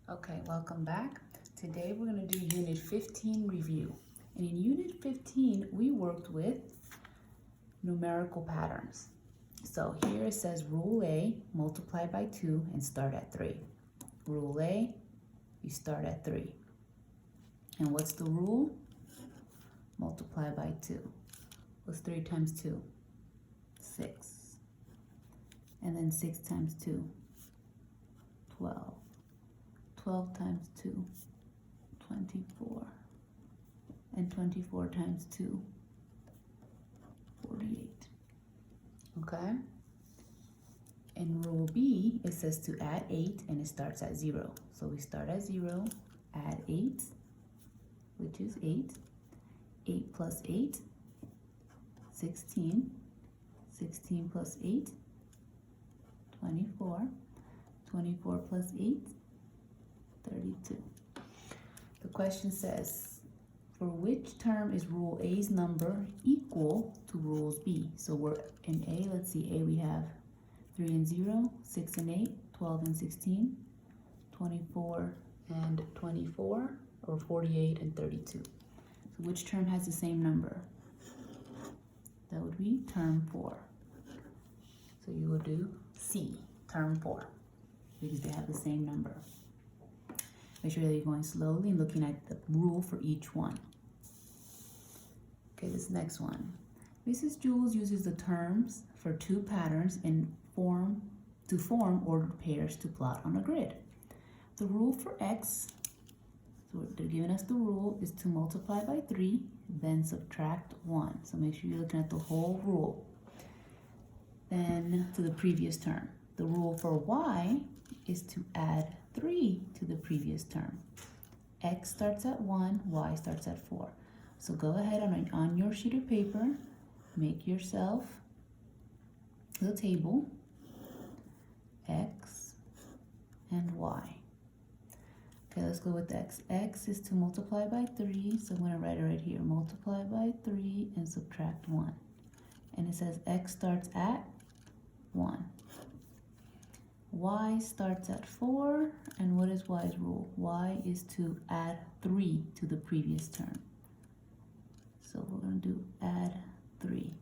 Okay, welcome back. Today we're going to do Unit 15 review. And in Unit 15, we worked with numerical patterns. So here it says Rule A, multiply by 2 and start at 3. Rule A, you start at 3. And what's the rule? Multiply by 2. What's 3 times 2? 6. And then 6 times 2, 12. 12 times 2, 24. And 24 times 2, 48. Okay? In Rule B, it says to add 8 and it starts at 0. So we start at 0, add 8, which is 8. 8 plus 8, 16. 16 plus 8, 24. 24 plus 8, 32. The question says, for which term is Rule A's number equal to Rules B? So we're in A, let's see, A we have 3 and 0, 6 and 8, 12 and 16, 24 and 24, or 48 and 32. So which term has the same number? That would be term 4. So you will do C, term 4, because they have the same number. Make sure that you're going slowly and looking at the rule for each one. Okay, this next one. Mrs. Jules uses the terms for two patterns to form ordered pairs to plot on a grid. The rule for X, so they're giving us the rule, is to multiply by 3, then subtract 1. So make sure you're looking at the whole rule. Then to the previous term. The rule for Y is to add 3 to the previous term. X starts at 1, Y starts at 4. So go ahead on your sheet of paper, make yourself the table, X and Y. Okay, let's go with X. X is to multiply by 3, so I'm going to write it right here. Multiply by 3 and subtract 1. And it says X starts at 1. Y starts at 4, and what is Y's rule? Y is to add 3 to the previous term. So we're going to do add 3.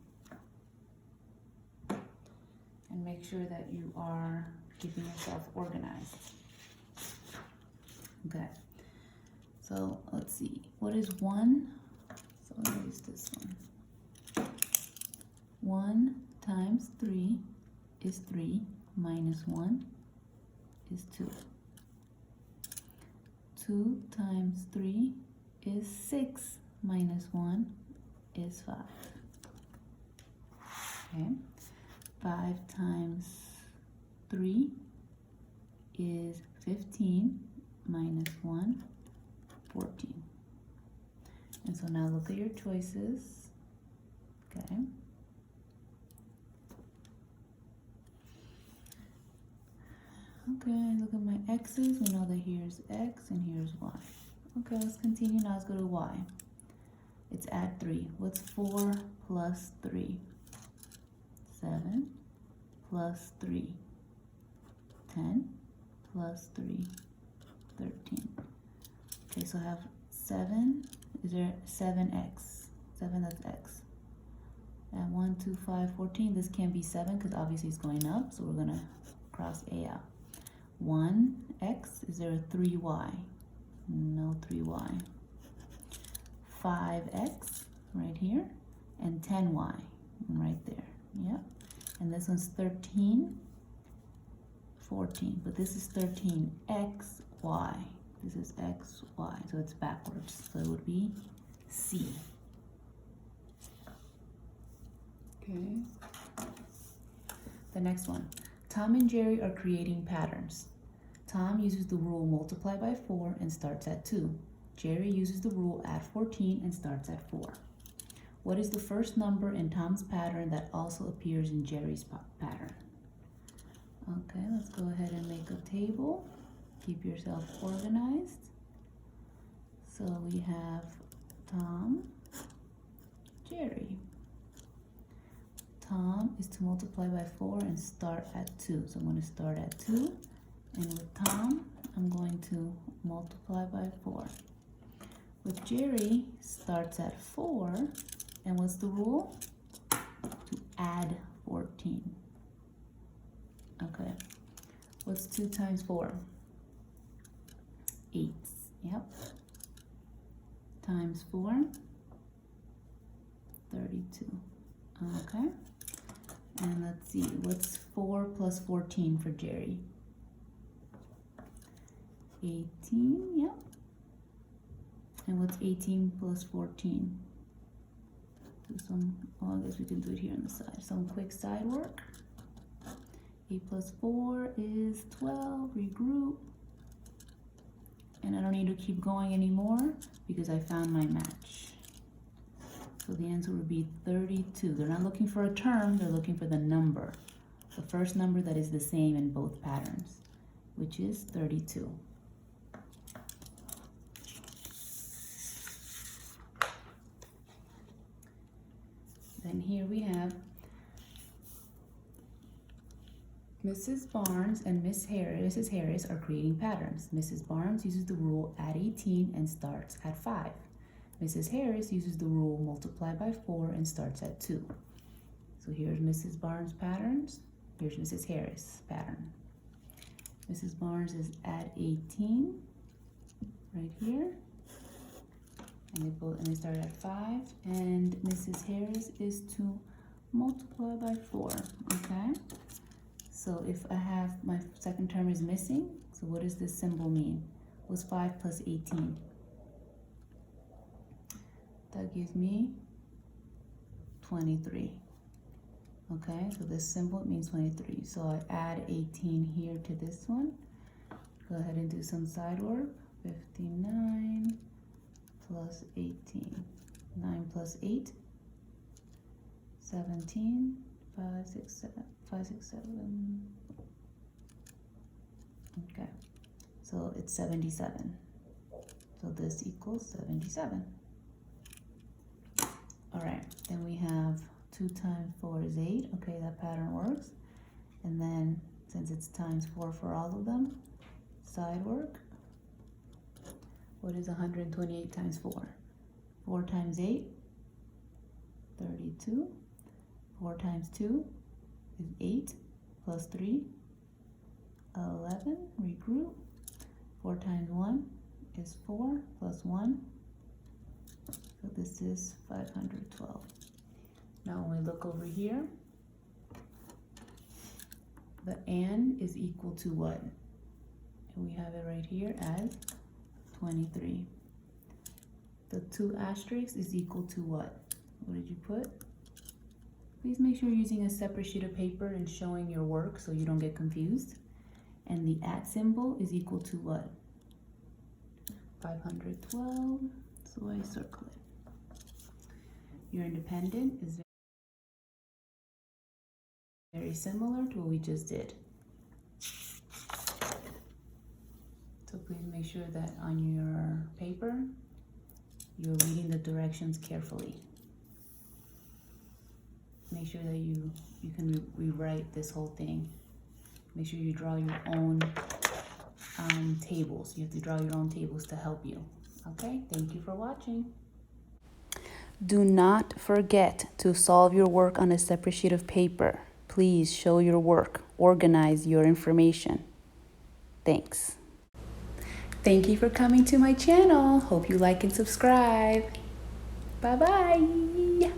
And make sure that you are keeping yourself organized. Okay, so let's see, what is 1? So I'm going to use this one. 1 times 3 is 3, minus 1 is 2. 2 times 3 is 6, minus 1 is 5. Okay, 5 times 3 is 15, minus 1, 14. And so now look at your choices. Okay. Okay, look at my x's. We know that here's x and here's y. Okay, let's continue. Now let's go to y. It's add 3. What's 4 plus 3? 7 plus 3. 10 plus 3. 13. Okay, so I have 7. Is there 7x? 7, that's x. And 1, 2, 5, 14. This can't be 7 because obviously it's going up, so we're going to cross A out. 1x, is there a 3y? No 3y. 5x, right here, and 10y, right there, yep. And this one's 13, 14, but this is 13xy. This is xy, so it's backwards, so it would be C. Okay. The next one. Tom and Jerry are creating patterns. Tom uses the rule multiply by 4 and starts at 2. Jerry uses the rule add 14 and starts at 4. What is the first number in Tom's pattern that also appears in Jerry's pattern? Okay, let's go ahead and make a table. Keep yourself organized. So we have Tom, Jerry. Tom is to multiply by 4 and start at 2. So I'm going to start at 2. And with Tom, I'm going to multiply by 4. With Jerry, starts at 4, and what's the rule? To add 14. Okay, what's 2 times 4? 8, yep. Times 4, 32, okay. And let's see, what's 4 plus 14 for Jerry? 18, yep. And what's 18 plus 14? Do some, well, I guess we can do it here on the side. Some quick side work. 8 plus 4 is 12, regroup. And I don't need to keep going anymore because I found my match. So the answer would be 32. They're not looking for a term, they're looking for the number. The first number that is the same in both patterns, which is 32. Then here we have Mrs. Barnes and Mrs. Harris are creating patterns. Mrs. Barnes uses the rule add 18 and starts at 5. Mrs. Harris uses the rule multiply by 4 and starts at 2. So here's Mrs. Barnes' patterns. Here's Mrs. Harris' pattern. Mrs. Barnes is add 18 right here. And they start at 5, and Mrs. Harris is to multiply by 4, okay? So if I have, my second term is missing, so what does this symbol mean? What's 5 plus 18? That gives me 23, okay? So this symbol means 23. So I add 18 here to this one. Go ahead and do some side work. 59. Plus 18, 9 plus 8, 17, 5, 6, 7, 5, 6, 7. Okay, so it's 77. So this equals 77. All right, then we have 2 times 4 is 8. Okay, that pattern works. And then since it's times 4 for all of them, side work. What is 128 times 4? 4 times 8, 32. 4 times 2 is 8, plus 3, 11, regroup. 4 times 1 is 4, plus 1. So this is 512. Now when we look over here, the and is equal to what? And we have it right here as 23. The 2 asterisks is equal to what? What did you put? Please make sure you're using a separate sheet of paper and showing your work so you don't get confused. And the at symbol is equal to what? 512, so I circle it. Your independent is very similar to what we just did. So please make sure that on your paper, you're reading the directions carefully. Make sure that you can rewrite this whole thing. Make sure you draw your own tables. You have to draw your own tables to help you. Okay, thank you for watching. Do not forget to solve your work on a separate sheet of paper. Please show your work. Organize your information. Thanks. Thank you for coming to my channel. Hope you like and subscribe. Bye-bye.